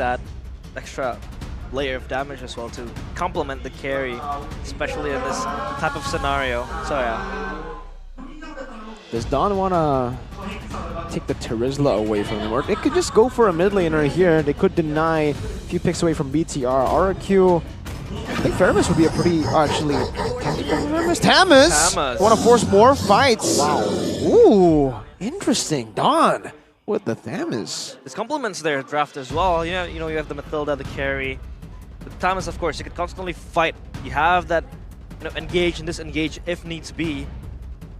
that extra layer of damage as well to complement the carry, especially in this type of scenario. So yeah. Does Don want to take the Terizla away from him? Or they could just go for a mid laner here. They could deny a few picks away from BTR. RQ, I think Faramis would be a pretty, actually, Tamas! Want to force more fights. Wow. Ooh, interesting. Don with the Thamus. This complements their draft as well. You know, you have the Mathilda, the carry. The Tamas, of course, you could constantly fight. You have that, engage and disengage if needs be.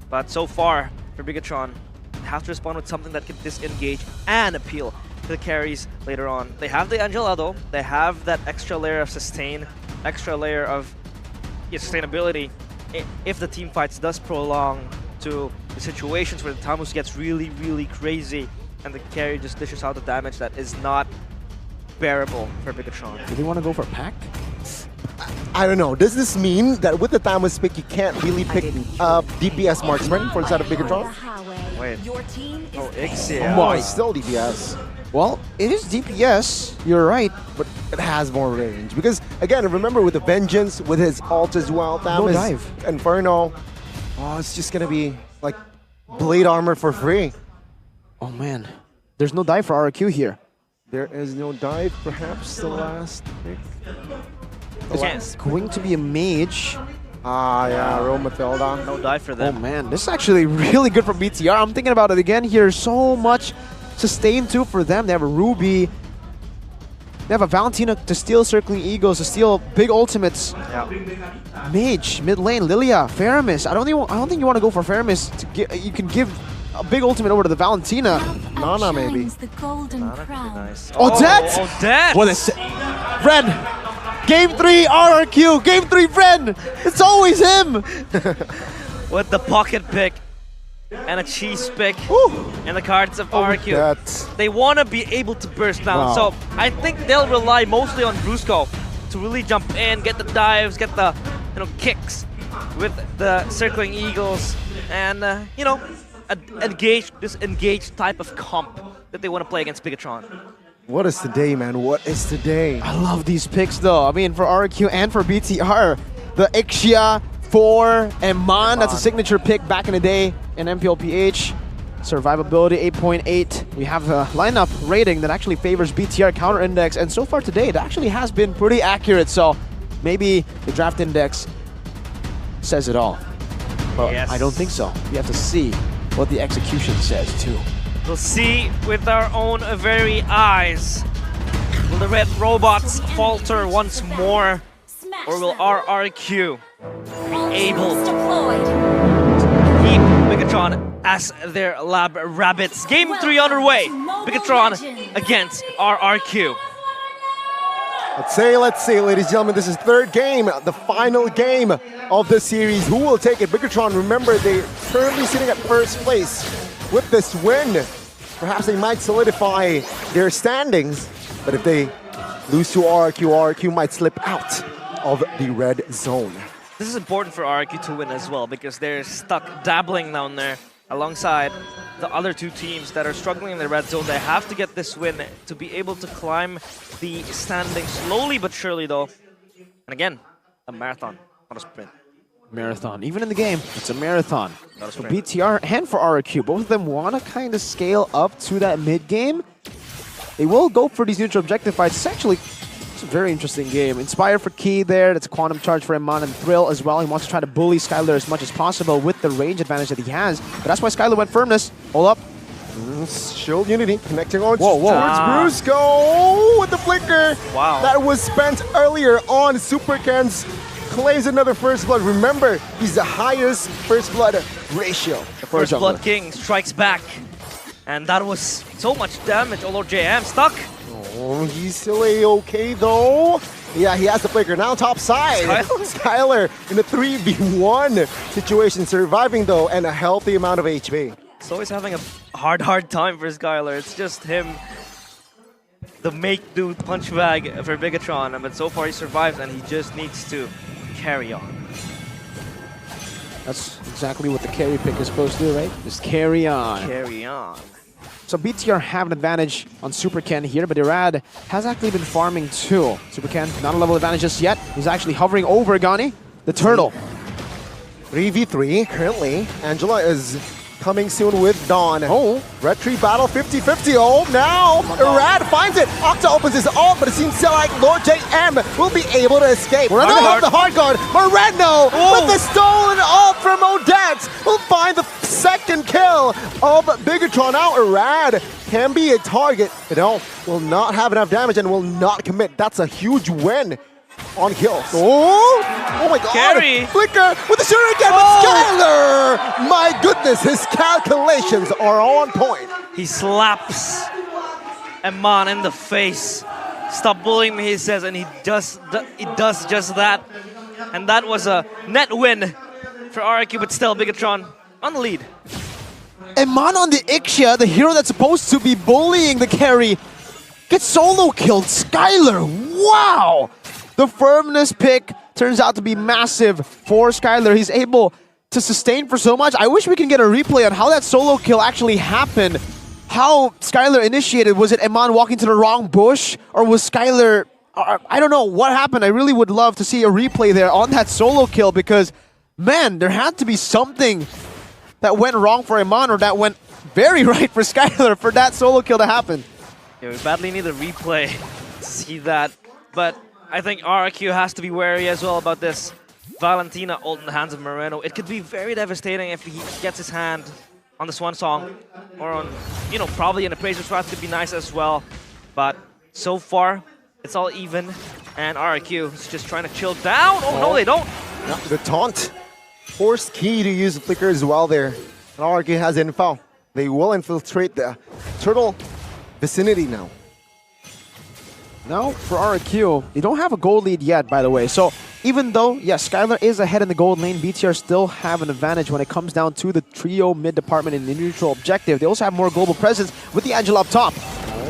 But so far, for Bigetron, you have to respond with something that can disengage and appeal to the carries later on. They have the Angela though. They have that extra layer of sustain, extra layer of sustainability. If the team fights does prolong to the situations where the Tamus gets really, really crazy and the carry just dishes out the damage that is not bearable for Bigetron. Do they want to go for a pack? I don't know. Does this mean that with the Thamus pick, you can't really pick DPS marksman for the side of Bigetron? Wait. Oh, Ixia. Oh, it's still DPS. Well, it is DPS, you're right. But it has more range. Because, again, remember with the Vengeance, with his ult as well, Thamus, no dive. Inferno, it's just going to be like blade armor for free. Oh, man. There's no dive for RQ here. There is no dive, perhaps the last pick. It's going to be a mage. Ah, yeah, Rome Mathilda. No dive for them. Oh man, this is actually really good for BTR. I'm thinking about it again here. So much sustain too for them. They have a Ruby. They have a Valentina to steal Circling Eagles, to steal big ultimates. Yeah. Mage, mid lane, Lilia, Faramis. I don't think you want to go for Faramis. You can give a big ultimate over to the Valentina. Nana maybe. Nice. Odette! Odette! What is it? Red! Game 3 RRQ! Game 3 Ren! It's always him! With the pocket pick and a cheese pick and the cards of RRQ. They want to be able to burst down, so I think they'll rely mostly on Brusco to really jump in, get the dives, get the kicks with the Circling Eagles, and this engaged type of comp that they want to play against Bigetron. What is today, man? What is today? I love these picks, though. I mean, for RQ and for BTR, the Ixia, 4, and Man, that's a signature pick back in the day in MPLPH. Survivability 8.8. We have a lineup rating that actually favors BTR counter index, and so far today, it actually has been pretty accurate. So maybe the draft index says it all. But yes. I don't think so. We have to see what the execution says, too. We'll see with our own very eyes. Will the red robots falter once more? Or will RRQ be able to keep Bigetron as their lab rabbits? Game 3 underway. Bigetron against RRQ. Let's see, ladies and gentlemen, this is third game, the final game of the series. Who will take it? Bigetron, remember, they're currently sitting at first place. With this win, perhaps they might solidify their standings, but if they lose to RRQ might slip out of the red zone. This is important for RRQ to win as well, because they're stuck dabbling down there alongside the other two teams that are struggling in the red zone. They have to get this win to be able to climb the standings slowly but surely, though. And again, a marathon, not a sprint. Marathon. Even in the game, it's a marathon. For BTR and for RRQ, both of them want to kind of scale up to that mid game. They will go for these neutral objective fights. It's actually a very interesting game. Inspire for Key there. That's a quantum charge for Iman, and Thrill as well. He wants to try to bully Skylar as much as possible with the range advantage that he has. But that's why Skylar went Firmness. Hold up. Shield Unity connecting on towards Brusco with the flicker. Wow. That was spent earlier on. Supercans claims another first blood. Remember, he's the highest first blood ratio. The first blood king strikes back. And that was so much damage, although JM stuck. Oh, he's still A-okay though. Yeah, he has the flicker. Now top side. Skylar in a 3v1 situation, surviving though, and a healthy amount of HP. So he's having a hard time for Skylar. It's just him, the make-do punch bag for Bigetron. But so far he survives, and he just needs to carry on. That's exactly what the carry pick is supposed to do, right? Just carry on. Carry on. So BTR have an advantage on Super Ken here, but Irad has actually been farming too. Super Ken, not a level advantage just yet. He's actually hovering over Gani, the turtle. 3v3 currently. Angela is coming soon with Dawn. Oh. Red Tree battle 50-50. Oh, now Irad finds it. Octa opens his ult, but it seems like Lord JM will be able to escape. Moreno have the hard guard. Moreno with the stolen ult from Odette will find the second kill of Bigetron. Now Irad can be a target, but no, will not have enough damage and will not commit. That's a huge win on kills. Oh my god! Carry. Flicker with the shuriken with Skylar! My goodness, his calculations are on point. He slaps Eman in the face. Stop bullying me, he says, and he does just that. And that was a net win for RIQ, but still Bigetron on the lead. Eman on the Ixia, the hero that's supposed to be bullying the carry, gets solo killed. Skylar, wow! The firmness pick turns out to be massive for Skylar. He's able to sustain for so much. I wish we can get a replay on how that solo kill actually happened. How Skylar initiated. Was it Eman walking to the wrong bush? Or was Skylar... I don't know what happened. I really would love to see a replay there on that solo kill because, man, there had to be something that went wrong for Eman or that went very right for Skylar for that solo kill to happen. Yeah, we badly need a replay to see that, but I think RRQ has to be wary as well about this Valentina ult in the hands of Moreno. It could be very devastating if he gets his hand on the Swan Song or on, you know, probably an Appraiser's Wrath could be nice as well. But so far, it's all even, and RRQ is just trying to chill down. Oh, no, they don't. No, the taunt. Forced key to use the flicker as well there. And RRQ has info. They will infiltrate the turtle vicinity now. Now, for RRQ, they don't have a gold lead yet, by the way. So, even though, yes, Skylar is ahead in the gold lane, BTR still have an advantage when it comes down to the trio mid department and the neutral objective. They also have more global presence with the Angela up top.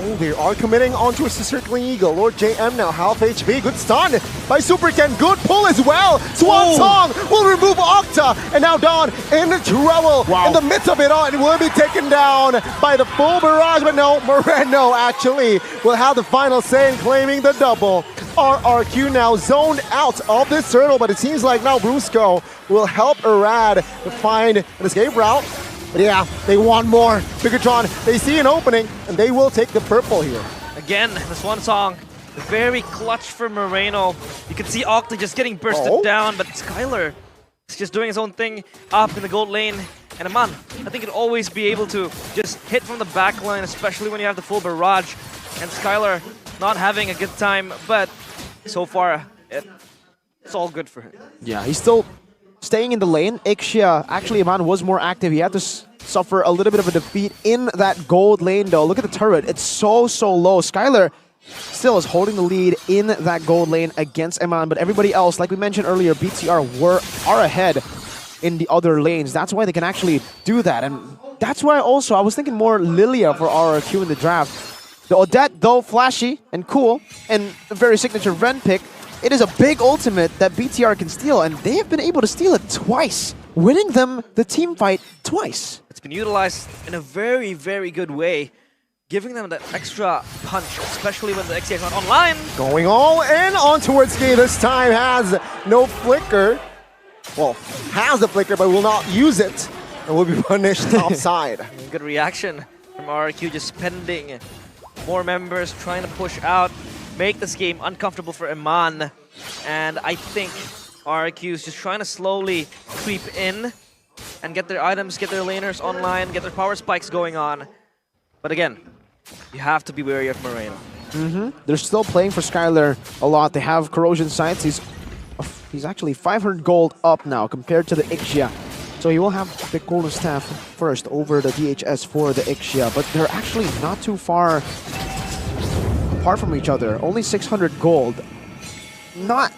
Oh, they are committing onto a circling eagle. Lord JM now half HP. Good stun by Super Ken. Good pull as well. Swan Song will remove Octa. And now Dawn in trouble. Wow. In the midst of it all, it will be taken down by the full barrage. But no, Moreno actually will have the final say in claiming the double. RRQ now zoned out of this turtle, but it seems like now Brusco will help Irad to find an escape route. But yeah, they want more. Bigetron, they see an opening, and they will take the purple here. Again, this one song, very clutch for Moreno. You can see Octa just getting bursted down, but Skylar is just doing his own thing up in the gold lane. And Eman, I think he'd always be able to just hit from the back line, especially when you have the full barrage. And Skylar not having a good time, but so far, it's all good for him. Yeah, he's still staying in the lane. Ixia, actually, Eman was more active. He had to suffer a little bit of a defeat in that gold lane, though. Look at the turret. It's so low. Skylar still is holding the lead in that gold lane against Eman, but everybody else, like we mentioned earlier, BTR are ahead in the other lanes. That's why they can actually do that, and that's why also I was thinking more Lilia for RRQ in the draft. The Odette, though flashy and cool, and a very signature Ren pick, it is a big ultimate that BTR can steal, and they have been able to steal it twice, winning them the team fight twice. It's been utilized in a very, very good way, giving them that extra punch, especially when the XC is not online. Going all in on towards Ski this time, has no flicker. Well, has the flicker, but will not use it, and will be punished topside. Good reaction from RRQ, just spending more members, trying to push out, make this game uncomfortable for Eman. And I think RRQ is just trying to slowly creep in and get their items, get their laners online, get their power spikes going on. But again, you have to be wary of Moreno. They're still playing for Skylar a lot. They have corrosion sights. He's actually 500 gold up now compared to the Ixia. So he will have the golden staff first over the DHS for the Ixia, but they're actually not too far apart from each other. Only 600 gold. Not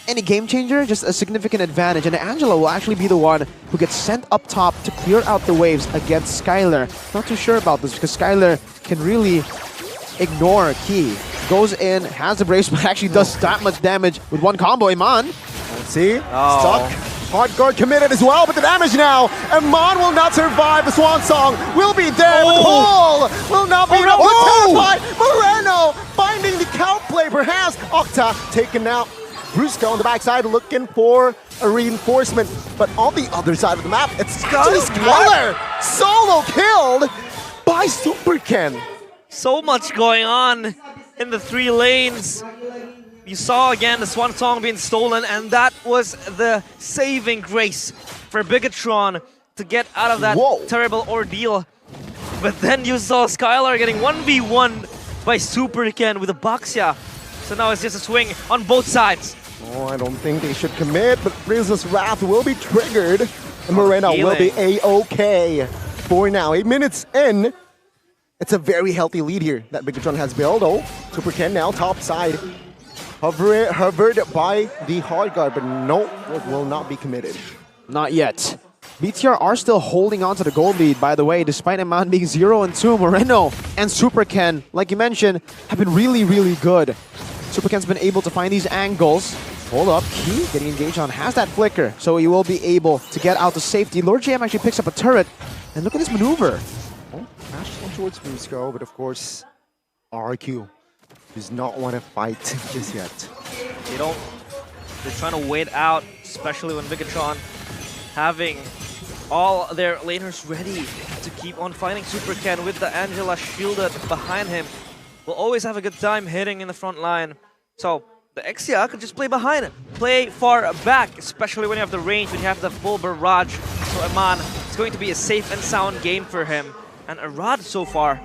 any game changer, just a significant advantage. And Angela will actually be the one who gets sent up top to clear out the waves against Skylar. Not too sure about this because Skylar can really ignore Key. Goes in, has the brace, but actually does that much damage with one combo. Eman. See? Stuck. Hard guard committed as well, but the damage now. Amon will not survive. The Swan Song will be there, but Paul will not be able to terrify. Moreno finding the count play, perhaps. Octa taken out. Brusco on the backside looking for a reinforcement, but on the other side of the map, it's Skylar solo killed by Super Ken. So much going on in the 3 lanes. You saw again the Swan Song being stolen, and that was the saving grace for Bigetron to get out of that terrible ordeal. But then you saw Skylar getting 1v1 by Super Ken with a Baxia. So now it's just a swing on both sides. Oh, I don't think they should commit, but Princess Wrath will be triggered. And Moreno will be A-OK for now. 8 minutes in. It's a very healthy lead here that Bigetron has built. Oh, Super Ken now top side. Hovered by the hard guard, but no, it will not be committed. Not yet. BTR are still holding on to the gold lead, by the way, despite Amon being 0-2. Moreno and Super Ken, like you mentioned, have been really, really good. Super Ken's been able to find these angles. Hold up, Key getting engaged on, has that flicker, so he will be able to get out to safety. Lord JM actually picks up a turret, and look at this maneuver. Oh, Ash towards Brusco, but of course, RQ does not want to fight just yet. They're trying to wait out, especially when Bigetron having all their laners ready to keep on fighting Super Ken with the Angela shielded behind him. Will always have a good time hitting in the front line. So the Exia could just play behind, play far back, especially when you have the range, when you have the full barrage. So Amon, it's going to be a safe and sound game for him. And Arad so far,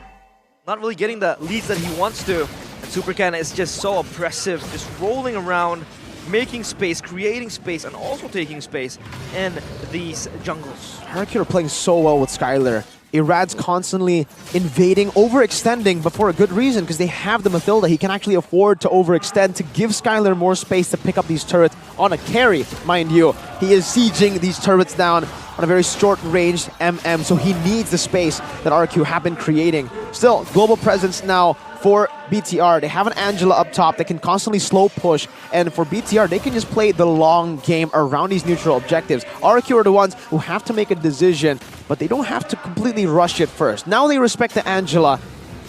not really getting the leads that he wants to. And Super Ken is just so oppressive, just rolling around, making space, creating space, and also taking space in these jungles. Hercule are playing so well with Skylar. Irad's constantly invading, overextending, but for a good reason, because they have the Mathilda. He can actually afford to overextend to give Skylar more space to pick up these turrets on a carry, mind you. He is sieging these turrets down on a very short-ranged MM, so he needs the space that RQ have been creating. Still, global presence now for BTR. They have an Angela up top that can constantly slow push, and for BTR, they can just play the long game around these neutral objectives. RQ are the ones who have to make a decision, but they don't have to completely rush it first. Now they respect the Angela.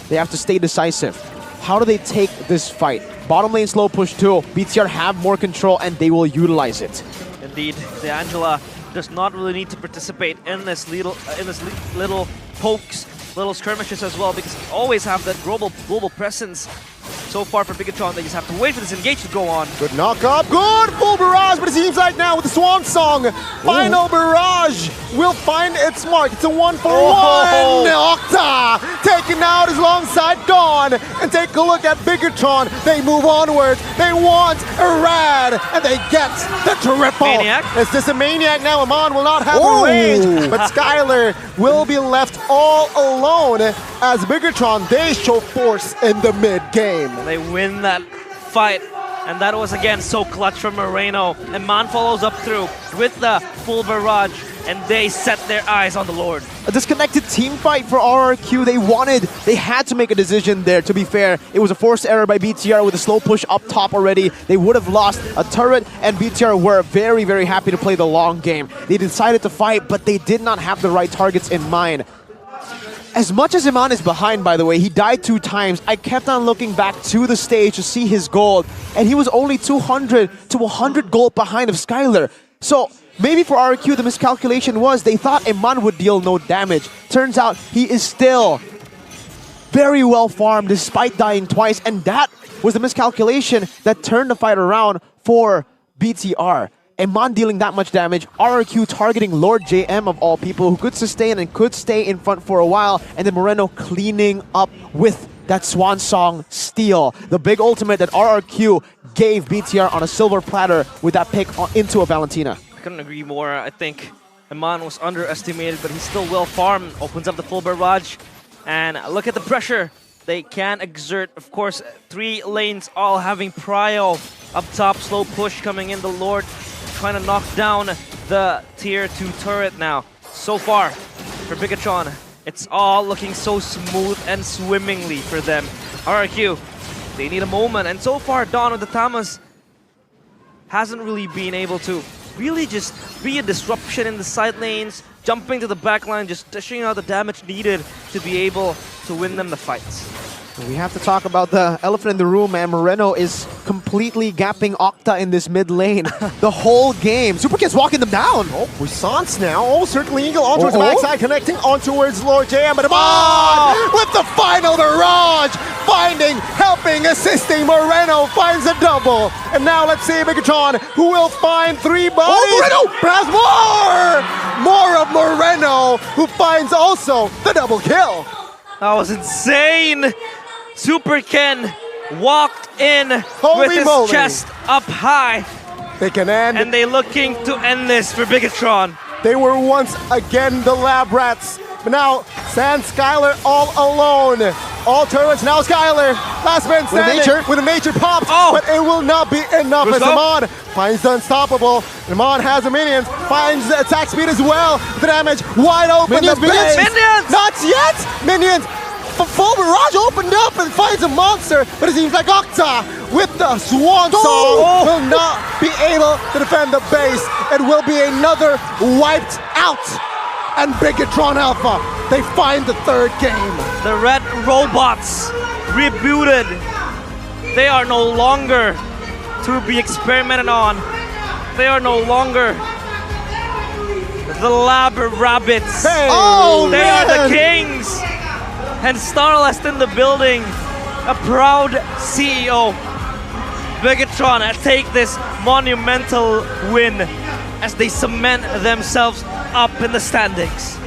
They have to stay decisive. How do they take this fight? Bottom lane slow push too. BTR have more control, and they will utilize it. Indeed, the Angela does not really need to participate in this little pokes, little skirmishes as well, because they always have that global presence. So far for Bigetron, they just have to wait for this engage to go on. Good knock up, good full barrage, but it seems like now with the Swan Song, final barrage will find its mark. It's a 1-for-1. Octa taken out his long side gone, and take a look at Bigetron. They move onwards. They want a rad, and they get the triple. Maniac. It's just a maniac now. Amon will not have the range, but Skylar will be left all alone as Bigetron, they show force in the mid game. They win that fight, and that was again so clutch from Moreno. And Man follows up through with the full barrage, and they set their eyes on the Lord. A disconnected team fight for RRQ. They had to make a decision there, to be fair. It was a forced error by BTR with a slow push up top already. They would have lost a turret, and BTR were very, very happy to play the long game. They decided to fight, but they did not have the right targets in mind. As much as Iman is behind, by the way, he died 2 times. I kept on looking back to the stage to see his gold, and he was only 200 to 100 gold behind of Skylar. So maybe for RQ, the miscalculation was they thought Iman would deal no damage. Turns out he is still very well farmed despite dying twice, and that was the miscalculation that turned the fight around for BTR. Iman dealing that much damage, RRQ targeting Lord JM of all people, who could sustain and could stay in front for a while, and then Moreno cleaning up with that Swan Song steal. The big ultimate that RRQ gave BTR on a silver platter with that pick into a Valentina. I couldn't agree more. I think Iman was underestimated, but he's still well farmed. Opens up the full barrage, and look at the pressure they can exert. Of course, 3 lanes all having prio up top, slow push coming in. The Lord trying to knock down the tier 2 turret now. So far for Bigetron, it's all looking so smooth and swimmingly for them. RRQ, they need a moment, and so far Dawn of the Tamas hasn't really been able to really just be a disruption in the side lanes, jumping to the back line, just dishing out the damage needed to be able to win them the fights. We have to talk about the elephant in the room, man. Moreno is completely gapping Octa in this mid lane the whole game. Super Kid's walking them down. Oh, Puissance now. Oh, certainly Eagle on towards the backside, connecting on towards Lord JM. But Amon with the final barrage, finding, helping, assisting. Moreno finds a double. And now let's see Bigetron, who will find 3 bodies. Oh, Moreno! Perhaps more! More of Moreno, who finds also the double kill. That was insane! Super Ken walked in Holy with his moly. chest up high, They can end. and they looking to end this for Bigetron. They were once again the lab rats, but now Sand Skylar all alone. All turrets now Skylar. Last man standing with a major pop, but it will not be enough as Amon finds the unstoppable. Amon has the minions, finds the attack speed as well. The damage wide open. Minions, the base. minions! Not yet! Minions! Full barrage opened up and finds a monster, but it seems like Octa with the Swan Song will not be able to defend the base. It will be another wiped out. And Bigetron Alpha, they find the 3rd game. The red robots rebooted. They are no longer to be experimented on. They are no longer the lab rabbits. Hey. They are the kings. And Starlest in the building, a proud CEO. Bigetron take this monumental win as they cement themselves up in the standings.